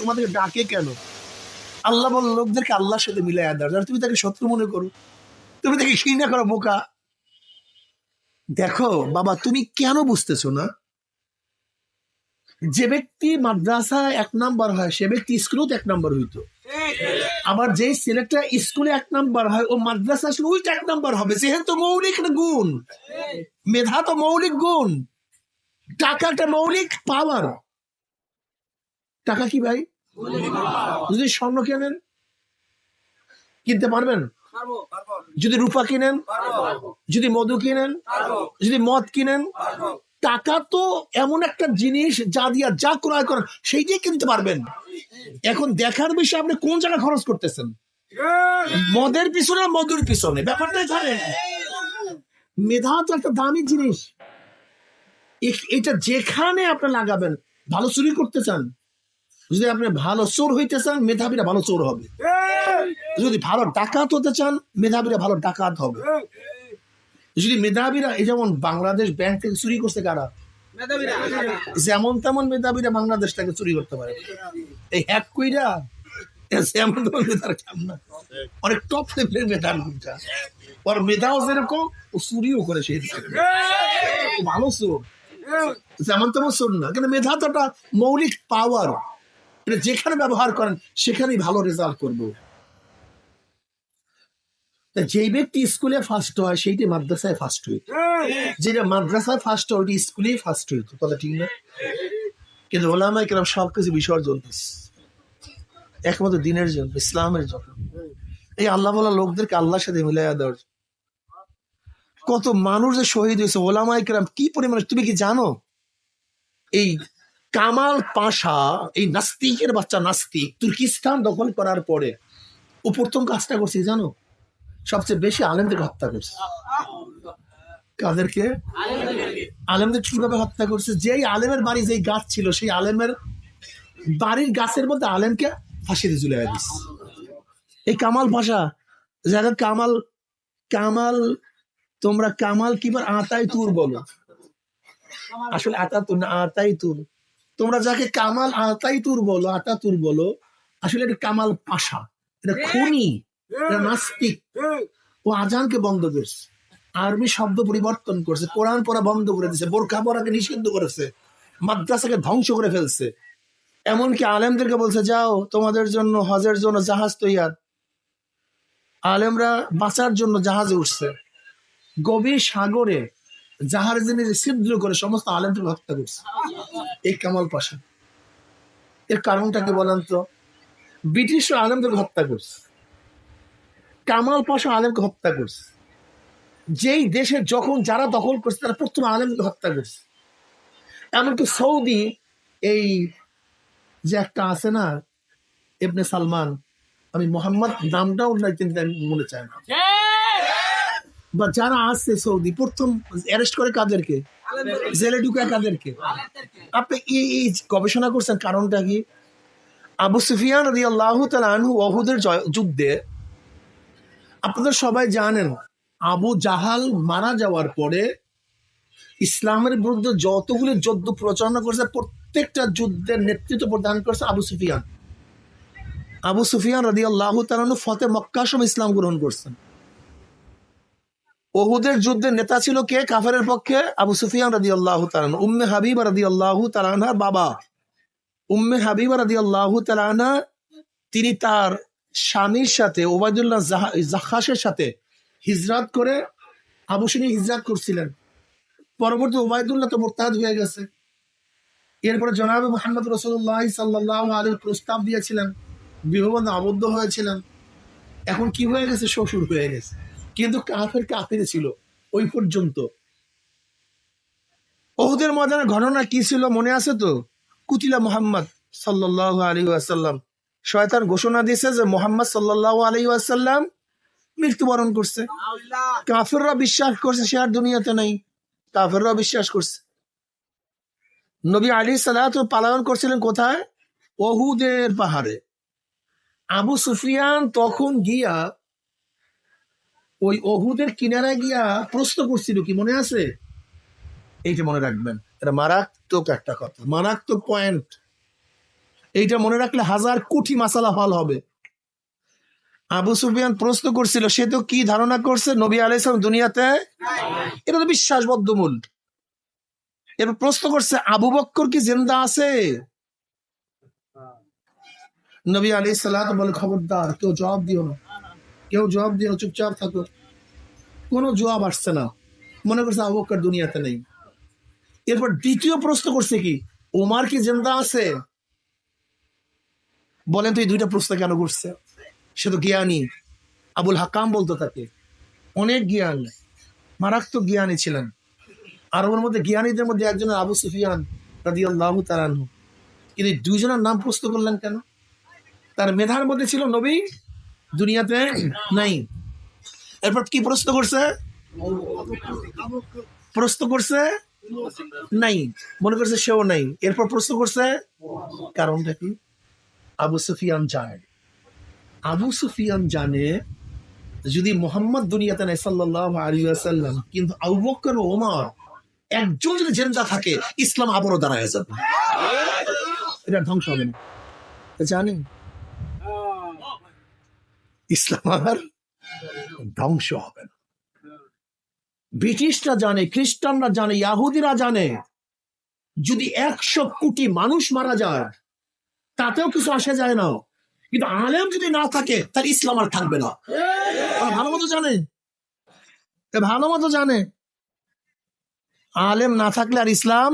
তোমাদেরকে ডাকে কেন? আল্লাহ বল লোকদেরকে আল্লাহর সাথে মিলাই দেওয়ার, তুমি তাকে শত্রু মনে করো, তুমি তাকে ঘৃণা করো, বোকা। দেখো বাবা, তুমি কেন বুঝতেছো না? যে ব্যক্তি মাদ্রাসা 1 নাম্বার হয় সে ব্যক্তি স্কুলেও 1 নাম্বার হইতো। আবার যে ছেলেটা স্কুলে 1 নাম্বার হয় ও মাদ্রাসা আসলে উল্টা 1 নাম্বার হবে। যেহেতু মৌলিক গুণ, মেধা তো মৌলিক গুণ, টাকাটা মৌলিক পাওয়ার। টাকা কি ভাই? যদি স্বর্ণ কেনেন কিনতে পারবেন, যদি রূপা কিনেন, যদি মধু কিনেন, যদি মদ কিনেন, টাকা তো এমন একটা জিনিস যা দিয়া যা ক্রয় করেন সেইটাই কিনতে পারবেন। এখন দেখার বিষয় আপনি কোন জায়গায় খরচ করতেছেন, মদের পিছনে মধুর পিছনে, ব্যাপারটা জানেন। মেধা তো একটা দামি জিনিস, এটা যেখানে আপনি লাগাবেন। ভালো চুরি করতে চান, যদি আপনি ভালো চোর হইতে চান মেধাবীরা ভালো চোর হবে। যদি ভালো ডাকাত হতে চান মেধাবীরা ভালো ডাকাত হবে। যদি মেধাবীরা, এই যেমন বাংলাদেশ ব্যাংক থেকে চুরি করছে কারা? যেমন তেমন মেধাবীরা বাংলাদেশ থেকে চুরি করতে পারে। এই হ্যাক কইরা যেমন তেমন মেধার কাম না, অনেক টপ লেভেলের মেধার গুণটা। ওর মেধাও যেরকম ও চুরিও করে, সেই ভালো চোর, যেমন তেমন চোর না। কিন্তু মেধা তো একটা মৌলিক পাওয়ার, এটা যেখানে ব্যবহার করেন সেখানেই ভালো রেজাল্ট করবো। যেই ব্যক্তি স্কুলে ফার্স্ট হয় সেইটি মাদ্রাসায় ফার্স্ট হইতো, যেটা মাদ্রাসায় ফার্স্ট হয় ওইটি স্কুলে ফার্স্ট হইতো। কথা ঠিক না? কিন্তু ওলামায়ে কেরাম সবকিছু বিসর্জন দিচ্ছে একমাত্র দিনের জন্য, ইসলামের জন্য। এই আল্লাহ বলা লোকদেরকে আল্লাহর সাথে মিলাইয়া দেওয়ার। কত মানুষ যে শহীদ হয়েছে, ওলামায়ে কেরাম কি পরিমাণে তুমি কি জানো? এই কামাল পাশা, এই নাস্তিকের বাচ্চা নাস্তিক, তুর্কিস্তান দখল করার পরে ও প্রথম কাজটা করছে জানো? সবচেয়ে বেশি আলেমদেরকে হত্যা করছে। কাদেরকে? আলেমদের। কিভাবে হত্যা করছে? যেই আলেমের বাড়ি যেই গাছ ছিল সেই আলেমের বাড়ির গাছের মধ্যে আলেমকে ফাঁসিতে ঝুলিয়ে দিচ্ছে। এই কামাল পাশা, যারা কামাল কামাল তোমরা কামাল কিবার আতাই তুর বলো, আসলে আতাতুর না, আতাই তুর। তোমরা যাকে কামাল আতাই তুর বলো, আতাতুর বলো, আসলে এটা কামাল পাশা, এটা খুনি, এটা নাস্তিক। ও আজানকে বন্ধ করছে, আরবি শব্দ পরিবর্তন করছে, কোরআন পড়া বন্ধ করে দিয়েছে, বোরকা পড়াকে নিষিদ্ধ করেছে, মাদ্রাসাকে ধ্বংস করে ফেলছে। এমনকি আলেমদেরকে বলছে যাও তোমাদের জন্য হজের জন্য জাহাজ তৈয়ার। আলেমরা বাঁচার জন্য জাহাজে উঠছে, গভীর সাগরে জাহাজে নিজে ছিদ্র করে সমস্ত আলেমদের হত্যা করছে এই কামাল পাশা। এর কারণটা কি বলেন তো? ব্রিটিশ আলেমদেরকে হত্যা করছে, কামাল পাশা আলেমকে হত্যা করছে। যেই দেশে যখন যারা দখল করছে তারা প্রথম আলেমকে হত্যা করছে। এমনকি সৌদি, এই যে একটা আছে না ইবনে সালমান, আমি মোহাম্মদ নামটা উল্লেখ কিন্তু আমি মনে চাই না, বা যারা আছে সৌদি প্রথম অ্যারেস্ট করে কাদেরকে, জেলে ঢুকায় কাদেরকে? আপনি এই গবেষণা করছেন কারণটা কি? আবু সুফিয়ান রাদিয়াল্লাহু তাআলা আনহু উহুদের যুদ্ধে, আপনাদের সবাই জানেন আবু জাহাল মারা যাওয়ার পরে ইসলামের বিরুদ্ধে যতগুলি যুদ্ধ প্রচারণা করছে প্রত্যেকটা যুদ্ধের নেতৃত্ব প্রদান করছে আবু সুফিয়ান। আবু সুফিয়ান রাদিয়াল্লাহু তাআলা আনহু ফতে মক্কার সময় ইসলাম গ্রহণ করছেন। উহুদের যুদ্ধের নেতা ছিল কে কাফেরের পক্ষে? আবু সুফিয়ান রাদিয়াল্লাহু তাআলা আনহু। উম্মে হাবিবা রাদিয়াল্লাহু তাআলা আনহার বাবা, উম্মে হাবিবা রাদিয়াল্লাহু তাআলা আনহা, তিনি তার স্বামীর সাথে ওবায়দুল্লাহ জাখাসের সাথে হিজরত করে আবুসিনী হিজরত করছিলেন। পরবর্তী ওবায়দুল্লাহ তো মুরতাদ হয়ে গেছে। এরপরে জনাবে মুহাম্মদ রাসূলুল্লাহ সাল্লাল্লাহু আলাইহি প্রস্তাব দিয়েছিলেন, বিবাহবন্ধনে আবদ্ধ হয়েছিলেন। এখন কি হয়ে গেছে? শ্বশুর হয়ে গেছে, কিন্তু কাফের ছিল ওই পর্যন্ত। উহুদের ময়দানের ঘটনা কি ছিল মনে আছে তো? কুতিলা মুহাম্মদ সাল্লাল্লাহু আলাইহি ওয়াসাল্লাম। শয়তান ঘোষণা দিয়েছে যে মুহাম্মদ সাল্লাল্লাহু আলাইহি ওয়াসাল্লাম মৃত্যুবরণ করছে। কাফেররা বিশ্বাস করছে সে আর দুনিয়াতে নাই, কাফেররা বিশ্বাস করছে। নবী আলাইহিস সালাতু পালায়ন করছিলেন কোথায়? উহুদের পাহাড়ে। আবু সুফিয়ান তখন গিয়া ওই উহুদের কিনারায় গিয়া প্রশ্ন করছিল, কি মনে আছে? এইটা মনে রাখবেন, এটা মারাত্মক একটা কথা, মারাত্মক পয়েন্ট। এইটা মনে রাখলে 1000 কোটি মাসালা হল হবে। আবু সুফিয়ান প্রশ্ন করছিল, সে তো কি ধারণা করছে নবী আলাইহিস সালাম দুনিয়াতে, এটা তো বিশ্বাস বদ্ধমূল। এরপর প্রশ্ন করছে আবু বকর কি জিন্দা আছে? নবী আলাইহিস সালাম বলে, খবরদার কেউ জবাব দিও না, কেউ জবাব দিও না, চুপচাপ থাকো। কোনো জবাব আসছে না, মনে করছে আবু বকর দুনিয়াতে নেই। এরপর দ্বিতীয় প্রশ্ন করছে কি, ওমর কি জিন্দা আছে? বলেন তো এই দুইটা প্রশ্ন কেন করছে? সে তো জ্ঞানী, আবুল হাকাম বলতো তাকে, অনেক জ্ঞান, মারাত্মক জ্ঞানী ছিলেন। আর ওর মধ্যে জ্ঞানীদের মধ্যে একজন আবু সুফিয়ান রাদিয়াল্লাহু তাআলা আনহু। কিন্তু এই দুইজনের নাম প্রশ্ন করলেন কেন? তার মেধার মধ্যে ছিল নবী দুনিয়াতে নাই। এরপর কি প্রশ্ন করছে? প্রশ্ন করছে নাই, মনে করছে সেও নাই। এরপর প্রশ্ন করছে কারণটা কি? আবু সুফিয়ান জানে, আবু সুফিয়ান জানে যদি মোহাম্মদ দুনিয়াতে নাই সাল্লাল্লাহু আলাইহি ওয়াসাল্লাম, কিন্তু আবু বকর ও ওমর একজন যদি জিন্দা থাকে, ইসলাম আবারও দাঁড়ায় যাবে, এটা ধ্বংস হবে না। জানেন ইসলাম আর ধ্বংস হবে না। ব্রিটিশরা জানে, খ্রিস্টানরা জানে, ইয়াহুদিরা জানে, যদি 100 কোটি মানুষ মারা যায় তাতেও কিছু আসে যায় না, কিন্তু আলেম যদি না থাকে তার ইসলাম আর থাকবে না। ভালো মতো জানে, ভালো মতো জানে আলেম না থাকলে আর ইসলাম,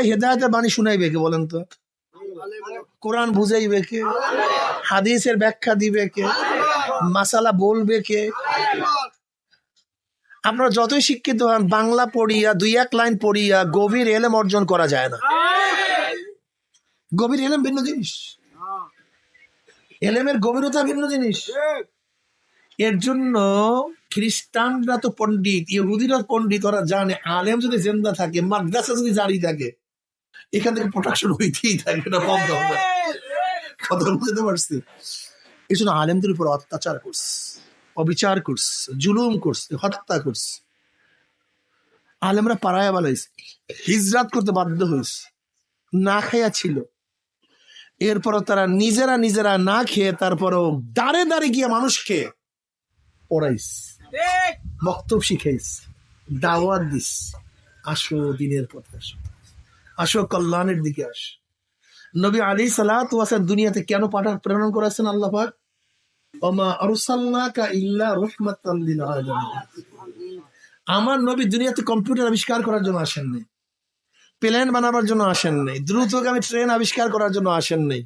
হেদায়েতের বাণী শুনাইবে কে বলেন তো? কোরআন বুঝাইবে কে? হাদিসের ব্যাখ্যা দিবে কে? মাসালা বলবে কে? আপনারা যতই শিক্ষিত হন, বাংলা পড়িয়া 2-1 লাইন পড়িয়া গভীর এলেম অর্জন করা যায় না। গভীর এলেম ভিন্ন জিনিস, এলেমের গভীরতা ভিন্ন জিনিস। এর জন্য খ্রিস্টানরা তো পণ্ডিত, ইহুদিরা পণ্ডিত, ওরা জানে আলেম যদি জিন্দা থাকে, মাদ্রাসা যদি জারি থাকে, এখান থেকে প্রোটেকশন হইতেই থাকে, না বন্ধ হবে। কথা বুঝতে পারছি? এই জন্য আলেমদের উপর অত্যাচার করছে, অবিচার করছে, জুলুম করছে, হত্যা করছে। আলেমরা পাড়ায় বালাইছে, হিজরাত করতে বাধ্য হয়েছে, না খাইয়া ছিল। এরপরও তারা নিজেরা না খেয়ে তারপরও দাঁড়ে দাঁড়ে গিয়ে মানুষকে পড়াইস, বক্তব্য শিখাইস, দাওয়াত দিস, আসো দিনের পথে, আসো, আসো কল্যাণের দিকে আস। নবী আলাইহিস সালাতু ওয়াস সালাম দুনিয়াতে কেন প্রেরণ করেছেন আল্লাহ পাক? ওমা আরসালনাকা ইল্লা রাহমাতাল লিল আলামিন। আমার নবী দুনিয়াতে কম্পিউটার আবিষ্কার করার জন্য আসেননি, প্লেন বানাবার জন্য আসেননি, দ্রুতগামী ট্রেন আবিষ্কার করার জন্য আসেননি,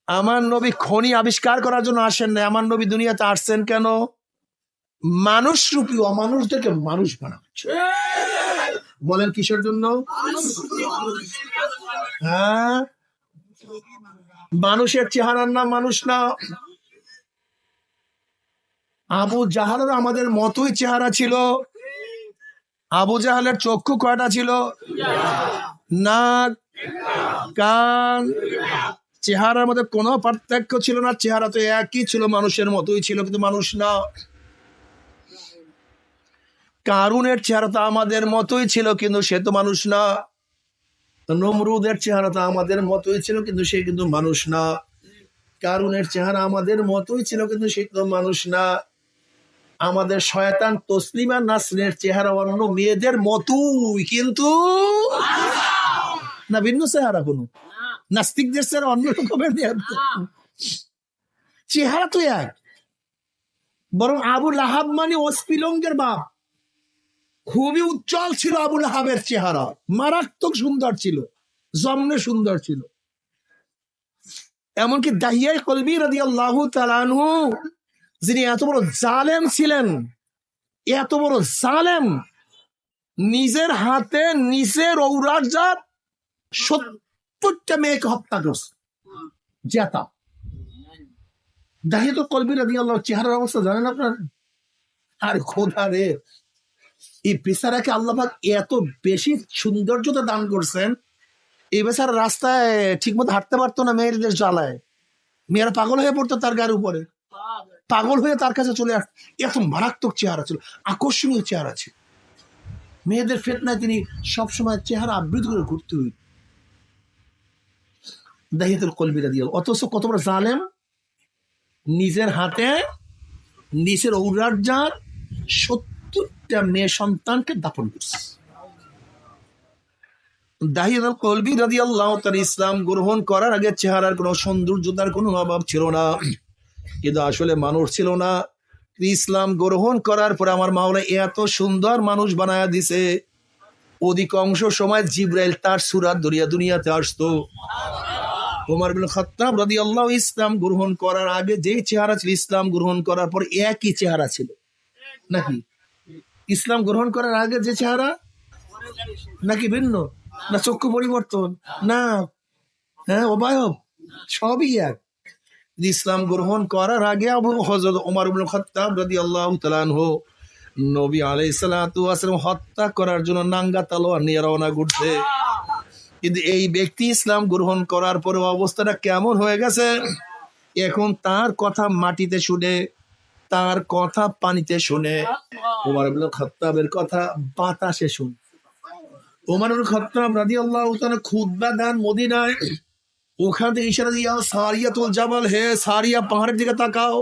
আমার নবী খনি আবিষ্কার করার জন্য আসেন নাই। আমার নবী দুনিয়াতে আসছেন কেন? মানুষ রূপী অমানুষদেরকে মানুষ বানাচ্ছে। বলেন কিসের জন্য? হ্যাঁ, মানুষের চেহারার নাম মানুষ না। আবু জাহালের আমাদের মতোই চেহারা ছিল। আবু জাহালের চক্ষু কয়টা ছিল? নাক, কান, চেহারার মধ্যে কোনো পার্থক্য ছিল না, চেহারা তো একই ছিল, মানুষের মতোই ছিল, কিন্তু মানুষ না। কারুনের চেহারা তো আমাদের মতোই ছিল, কিন্তু সে তো মানুষ না। নমরুদের চেহারা তো আমাদের মতোই ছিল, কিন্তু সে কিন্তু মানুষ না। কারুনের চেহারা আমাদের মতোই ছিল, কিন্তু সে তো মানুষ না। আমাদের শয়তান তসলিমা নাসরিনের চেহারা অন্য মেয়েদের মতোই, কিন্তু না ভিন্ন চেহারা, কোনো নাস্তিকদের চেহারা অন্য রকমের চেহারা তো এক। বরং আবু লাহাব মানে অস্পিলঙ্গের বাপ, খুবই উজ্জ্বল ছিল আবু লাহাবের চেহারা, মারাত্মক সুন্দর ছিল, জন্মে সুন্দর ছিল। এমনকি দাহিয়া কলবি রাদিয়াল্লাহু তাআলা আনহু, যিনি এত বড় জালেম ছিলেন, এত বড় জালেম, নিজের হাতে নিজের ঔরজাত 70টা মেয়েকে হত্যা করছে, জেতা। দাহিয়া কলবি রাদিয়াল্লাহু চেহারার অবস্থা জানেন আপনার? আর খোদা রে, এই বেচারাকে আল্লাহ পাক এত বেশি সৌন্দর্যতা দান করছেন, এই বেচারা রাস্তায় ঠিক মতো হাঁটতে পারতো না, মেয়েদের জ্বালায়। মেয়েরা পাগল হয়ে পড়তো তার গায়ের উপরে, পাগল হয়ে তার কাছে চলে আসতো। এত মারাত্মক চেহারা ছিল, আকর্ষণীয় চেহারা ছিল। মেয়েদের ফেতনায় তিনি সবসময় চেহারা আবৃত করে ঘুরতে হইত। দাহিয়াতুল কলবি রাদিয়াল্লাহু, অথচ কত বড় জালেম, নিজের হাতে নিজের ঔরাজ্জার 70টা মেয়ে সন্তানকে দাপন করছে। দাহিয়াতুল কলবি রাদিয়াল্লাহু তাআলা ইসলাম গ্রহণ করার আগে চেহারার কোনো সৌন্দর্যতার কোনো অভাব ছিল না, কিন্তু আসলে মানুষ ছিল না। ইসলাম গ্রহণ করার পরে আমার মাওলা এত সুন্দর মানুষ বানায়া দিছে, অধিকাংশ সময় জিবরাইল তার সূরা ধরিয়া দুনিয়াতে আসতো। ওমর ইবনে খাত্তাব রাদিয়াল্লাহু ইসলাম গ্রহণ করার আগে যে চেহারা ছিল, ইসলাম গ্রহণ করার পর একই চেহারা ছিল নাকি? ইসলাম গ্রহণ করার আগে যে চেহারা নাকি ভিন্ন? না চক্ষু পরিবর্তন, না হ্যাঁ অবয়ব সবই এক। ইসলাম গ্রহণ করার আগে আবু হযরত ওমর ইবনে খাত্তাব রাদিয়াল্লাহু তাআলা আনহু নবী আলাইহিস সালাতু ওয়াস সালাম হত্যা করার জন্য নাঙ্গা তলোয়ার নিয়ে রওনা করছে। কিন্তু এই ব্যক্তি ইসলাম গ্রহণ করার পরে অবস্থাটা কেমন হয়ে গেছে, এখন তার কথা মাটিতে শুনে, তার কথা পানিতে শুনে, ওমর ইবনে খাত্তাবের কথা বাতাসে শুনে। ওমর ইবনে খাত্তাব রাদিয়াল্লাহু তাআলা খুতবা দেন মদিনায়, ওখান থেকে ইশারা দিয়া সারিয়াতুল জাবাল, হে সারিয়া পাহাড়ের দিকে তাকাও।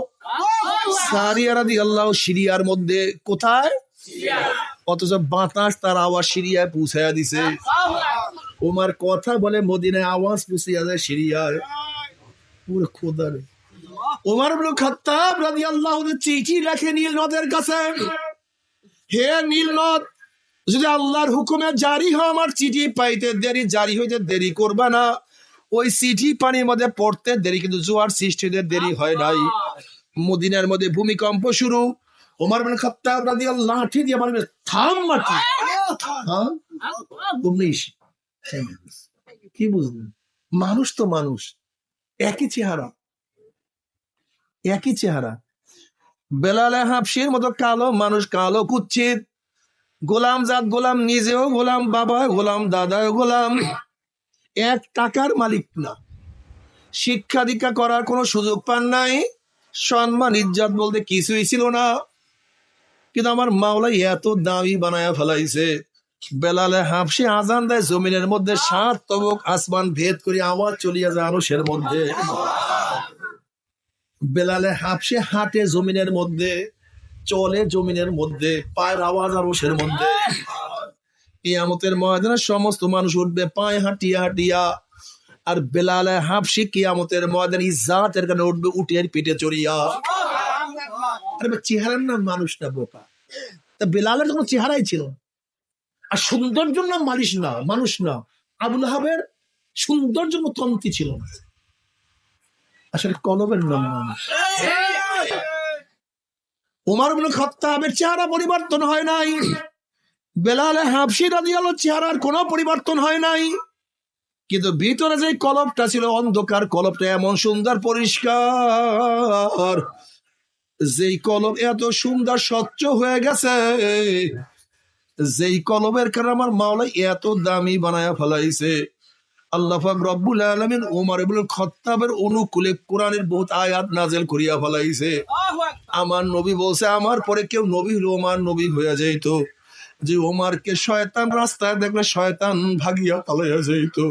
সারিয়া রাদিয়াল্লাহু সিরিয়ার মধ্যে, কোথায়? অথচ বাতাস তার আওয়াজ সিরিয়ায় পৌঁছায়া দিছে। ওমর কথা বলে মদিনায়, আওয়াজ পৌঁছিয়া যায় সিরিয়ায়। পুরো খোদা রে। ওমর ইবনে খাত্তাব রাদিয়াল্লাহু তাআলা চিঠি লেখে নীল নদের কাছে, হে নীল নদ, যদি আল্লাহর হুকুমে জারি হয় আমার চিঠি পাইতে দেরি, জারি হইতে দেরি করবা না। ওই চিঠি পানির মধ্যে পড়তে দেরি, কিন্তু জোয়ার সৃষ্টি হতে দেরি হয় নাই। মদিনার মধ্যে ভূমিকম্প শুরু। ওমর ইবনে খাত্তাব রাদিয়াল্লাহু লাঠি দিয়ে বলবে, থাম মাটি। হ্যাঁ উনিশ। কি বুঝলেন? মানুষ তো মানুষ, একই চেহারা, একই চেহারা। বেলালে হাবশির মতো কালো মানুষ, কালো কুচ্ছিত, গোলাম জাত গোলাম, নিজেও গোলাম, বাবা গোলাম, দাদা গোলাম, এক টাকার মালিক না, শিক্ষা দীক্ষা করার কোনো সুযোগ পান নাই, সম্মান ইজ্জত বলতে কিছুই ছিল না। কিন্তু আমার মাওলা এত দামি বানায়া ফেলাইছে, বেলালে হাবশি আজান দেয় জমিনের মধ্যে, 7 তবক আসমান ভেদ করে আওয়াজ চলিয়া যায় আরশের মধ্যে। বেলালে হাবশি হাঁটে জমিনের মধ্যে, চলে জমিনের মধ্যে, পায়ের আওয়াজ আরশের মধ্যে। কিয়ামতের ময়দানে সমস্ত মানুষ উঠবে পায়ে হাঁটিয়া হাঁটিয়া, আর বেলালে হাবশি কিয়ামতের ময়দানে ইজ্জাতের কারণে উঠবে উটের পিঠে চড়িয়া। আরে চেহারার নাম মানুষ না বোকা, তা বেলালের কোনো চেহারাই ছিল না। আর সৌন্দর্যের নাম মালিশ না, মানুষ না। আবু লাহাবের সৌন্দর্য তন্ত্রী ছিল না, আসলে কলবের নাম মানুষ। ওমর ইবনে খাত্তাবের চেহারা পরিবর্তন হয় নাই, বেলালে হাবশি রাদিয়াল্লাহু চেহারার কোনো পরিবর্তন হয় নাই, কিন্তু ভিতরে যে কলবটা ছিল, অন্ধকার কলবটা এমন সুন্দর পরিষ্কার, যেই কলব এত সুন্দর স্বচ্ছ হয়ে গেছে, যেই কলবের কারণে আমার মাওলা এত দামি বানায়া ফেলাইছে। আল্লাহ পাক রব্বুল আলামিন ওমর ইবনে খাত্তাবের অনুকূলে কোরআনের বহুত আয়াত নাযিল করিয়া ফেলাইছে। আমার নবী বলছে, আমার পরে কেউ নবী হলো ওমর নবী হয়ে যাইতো, যে ওমরকে শয়তান রাস্তায় দেখলে শয়তান ভাগিয়া পালাইয়া যাইতো।